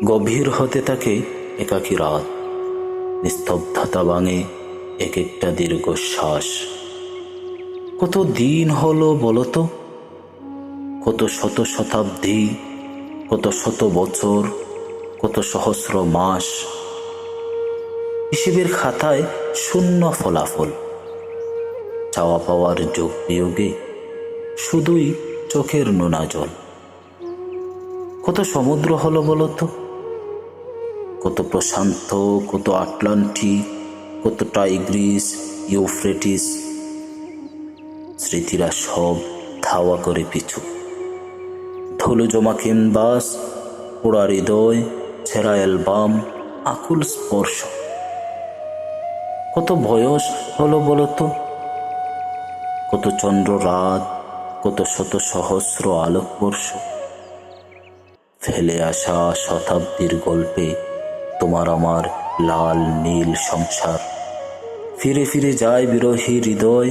গভীর হতে থাকে একাকী রাত, নিস্তব্ধতা ভাঙে এক একটা দীর্ঘশ্বাস। কত দিন হলো বলতো, কত শত শতাব্দী, কত শত বছর, কত সহস্র মাস। হিসেবের খাতায় শূন্য ফলাফল, চাওয়া পাওয়ার যোগ বিয়োগে শুধুই চোখের নোনা জল। কত সমুদ্র হলো বলতো, কত প্রশান্ত, কত আটলান্টিক, কত টাইগ্রিস, ইউফ্রেটিস। স্মৃতিরা সব ধাওয়া করে পিছু, ধুলো জমা ক্যানভাস, পোড়া হৃদয়, ছেঁড়া অ্যালবাম, আকুল স্পর্শ। কত বয়স হলো বলতো, কত চন্দ্র রাত, কত শত সহস্র আলোকবর্ষ। ফেলে আসা শতাব্দীর গল্পে তোমার আমার লাল নীল সংসার। ফিরে ফিরে যায় বিরহী হৃদয়,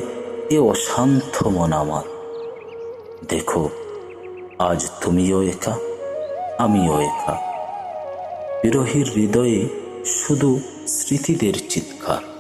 এ অশান্ত মন আমার। দেখো, আজ তুমিও একা, আমিও একা। বিরহীর হৃদয়ে শুধু স্মৃতিদের চিৎকার।